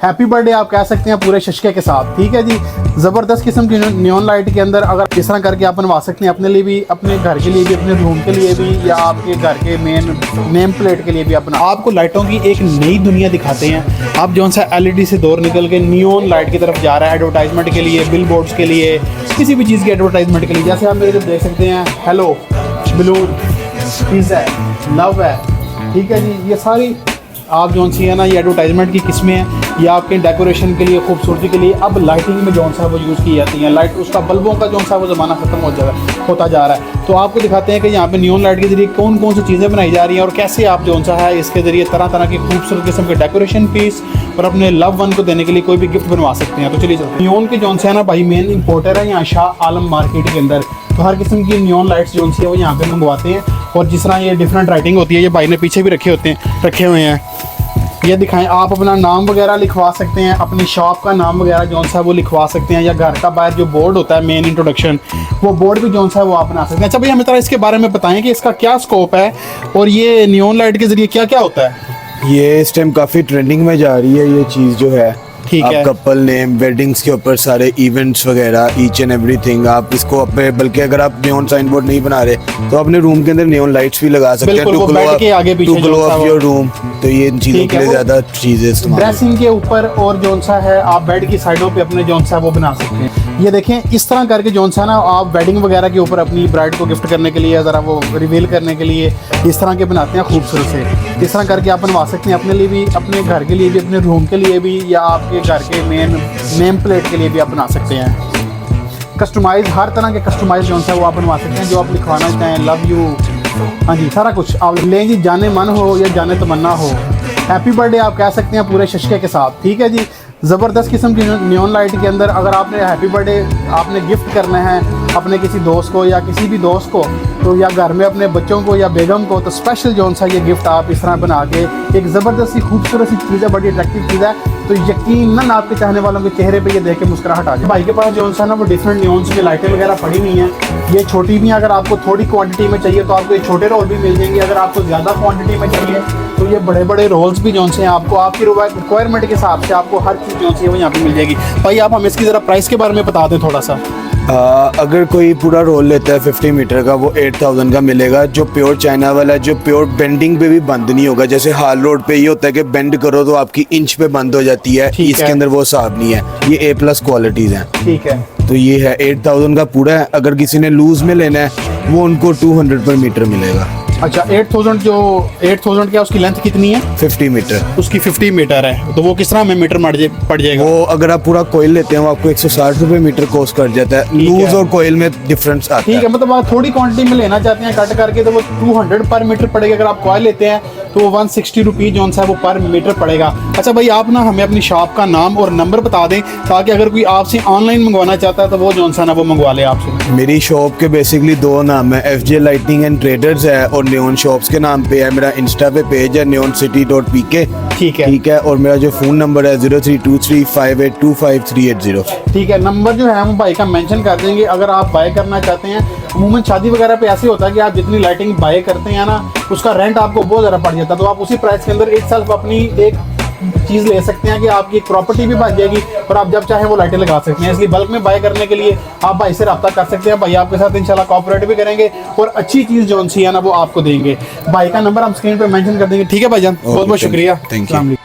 Happy birthday आप कह सकते हैं पूरे शशके के साथ। ठीक है जी, ज़बरदस्त किस्म की नियॉन लाइट के अंदर अगर इस तरह करके आप बनवा सकते हैं अपने लिए भी, अपने घर के लिए भी, अपने रूम के लिए भी, या आपके घर के मेन नेम प्लेट के लिए भी अपना। आपको लाइटों की एक नई दुनिया दिखाते हैं। आप जो सा LED से दौर निकल के नियॉन लाइट की तरफ जा रहा है, एडवर्टाइजमेंट के लिए, बिल बोर्ड्स के लिए, किसी भी चीज़ के एडवर्टाइजमेंट के लिए। जैसे आप मेरे देख सकते हैं, हेलो बलून, पिज़्ज़ा है, लव है। ठीक है जी, ये सारी आप जो सी है ना, ये एडवर्टाइजमेंट की किस्में हैं, या आपके डेकोरेशन के लिए, खूबसूरती के लिए अब लाइटिंग में जो सा वो यूज़ की जाती हैं। लाइट उसका बल्बों का जो सा वो ज़माना ख़त्म होता जा रहा है। तो आपको दिखाते हैं कि यहाँ पे नियॉन लाइट के ज़रिए कौन कौन सी चीज़ें बनाई जा रही हैं और कैसे आप जो सा है इसके ज़रिए तरह तरह की खूबसूरत किस्म के डेकोरेशन पीस और अपने लव वन को देने के लिए कोई भी गिफ्ट बनवा सकते हैं। तो चलिए चलते हैं। नियॉन के जो है ना भाई मेन इंपोर्टर है यहाँ शाह आलम मार्केट के अंदर। तो हर किस्म की नियॉन लाइट्स जो सी है वो यहाँ पे मंगवाते हैं। और जिस तरह ये डिफरेंट राइटिंग होती है, ये भाई ने पीछे भी रखे हुए हैं, ये दिखाएं। आप अपना नाम वगैरह लिखवा सकते हैं, अपनी शॉप का नाम वगैरह जो सा वो लिखवा सकते हैं, या घर का बाहर जो बोर्ड होता है मेन इंट्रोडक्शन, वो बोर्ड भी जो सा वो आप बना सकते हैं। अच्छा भाई, हमें थोड़ा इसके बारे में बताएं कि इसका क्या स्कोप है और ये नियॉन लाइट के ज़रिए क्या क्या होता है। ये इस टाइम काफ़ी ट्रेंडिंग में जा रही है ये चीज़ जो है। ठीक है, आप कपल नेम, वेडिंग्स के ऊपर सारे इवेंट्स वगैरह, ईच एंड एवरीथिंग आप इसको अपने, बल्कि अगर आप नियॉन साइन बोर्ड नहीं बना रहे तो अपने रूम के अंदर नियॉन लाइट्स भी लगा सकते हैं to glow up your room. तो ये इन चीज़ों के लिए ज़्यादा चीज़ें ड्रेसिंग के ऊपर और जो सा है आप बेड की साइडों पे अपने जो सा वो बना सकते हैं। ये देखें, इस तरह करके जो सा ना आप वेडिंग वगैरह के ऊपर अपनी ब्राइड को गिफ्ट करने के लिए, ज़रा वो रिवील करने के लिए इस तरह के बनाते हैं खूबसूरत से। इस तरह करके आप बनवा सकते हैं अपने लिए भी, अपने घर के लिए भी, अपने रूम के लिए भी, या आपके घर के मेन नेम प्लेट के लिए भी आप बना सकते हैं। कस्टमाइज, हर तरह के कस्टमाइज जो है वो आप बनवा सकते हैं, जो आप लिखवाना चाहें, लव यू, हाँ जी, सारा कुछ आप लें जी, जाने मन हो या जाने तमन्ना हो। हैप्पी बर्थडे आप कह सकते हैं पूरे शशके के साथ। ठीक है जी, ज़बरदस्त किस्म की नियॉन लाइट के अंदर अगर आपने हैप्पी बर्थडे आपने गिफ्ट करना है अपने किसी दोस्त को या किसी भी दोस्त को, तो या घर में अपने बच्चों को या बेगम को, तो स्पेशल जो सा ये गिफ्ट आप इस तरह बना के, एक ज़बरदस्त सी खूबसूरत सी चीज़ है, बड़ी अट्रैक्टिव चीज़ है। तो यकीनन आपके चाहने वालों के चेहरे पे ये देख के मुस्कुराहट आ जाए। भाई के पास जो सा ना वो डिफरेंट नियॉन्स की लाइटें वगैरह पड़ी हुई हैं। ये छोटी भी हैं, अगर आपको थोड़ी क्वांटिटी में चाहिए तो आपको ये छोटे रोल भी मिल जाएंगे। अगर आपको ज़्यादा क्वांटिटी में चाहिए तो ये बड़े बड़े रोल्स भी जो से हैं आपको आपकी रिक्वायरमेंट के हिसाब से आपको हर चीज़ जो है वो यहाँ पे मिल जाएगी। भाई आप हमें इसकी ज़रा प्राइस के बारे में बता दें थोड़ा सा। अगर कोई पूरा रोल लेता है 50 मीटर का, वो 8000 का मिलेगा। जो प्योर चाइना वाला है, जो प्योर बेंडिंग पे भी बंद नहीं होगा। जैसे हाल रोड पे ये होता है कि बेंड करो तो आपकी इंच पे बंद हो जाती है, इसके अंदर वो हिसाब नहीं है। ये A+ क्वालिटीज हैं। ठीक है, तो ये है 8000 का पूरा है। अगर किसी ने लूज में लेना है वो उनको 200 पर मीटर मिलेगा। अच्छा, 8000 जो 8000 क्या उसकी लेंथ कितनी है? 50 मीटर। उसकी 50 मीटर है, तो वो किस तरह में मीटर पड़ जाएगा? वो अगर आप पूरा कोयल लेते हैं वो आपको 160 रुपए मीटर कॉस्ट कर जाता है। लूज और कोयल में डिफरेंस आता है। ठीक है, मतलब आप थोड़ी क्वांटिटी में लेना चाहते हैं कट करके तो वो 200 पर मीटर पड़ेगा। अगर आप कोयल लेते हैं तो वो 160 रुपीज़ जो है वो पर मीटर पड़ेगा। अच्छा भाई, आप ना हमें अपनी शॉप का नाम और नंबर बता दें, ताकि अगर कोई आपसे ऑनलाइन मंगवाना चाहता है तो वो जो है ना वो मंगवा ले आपसे। मेरी शॉप के बेसिकली 2 नाम है, FJ लाइटनिंग एंड ट्रेडर्स है, और नियॉन शॉप्स के नाम पे है। मेरा इंस्टा पे पेज है neoncity.pk। ठीक है, ठीक है। और मेरा जो फ़ोन नंबर है 032358255380। ठीक है, नंबर जो है हम भाई का मेंशन कर देंगे। अगर आप बाय करना चाहते हैं, अमूमन शादी वगैरह पे ऐसे होता है कि आप जितनी लाइटिंग बाय करते हैं ना, उसका रेंट आपको बहुत ज़्यादा पड़ जाता है। तो आप उसी प्राइस के अंदर एक साल अपनी एक चीज़ ले सकते हैं कि आपकी एक प्रॉपर्टी भी बन जाएगी और आप जब चाहें वो लाइटें लगा सकते हैं। इसलिए बल्क में बाय करने के लिए आप भाई से रब्ता कर सकते हैं। भाई आपके साथ इंशाल्लाह कोऑपरेट भी करेंगे और अच्छी चीज़ जो सी है ना वो आपको देंगे। भाई का नंबर हम स्क्रीन पे मेंशन कर देंगे। ठीक है भाईजान, बहुत बहुत शुक्रिया। Thank you.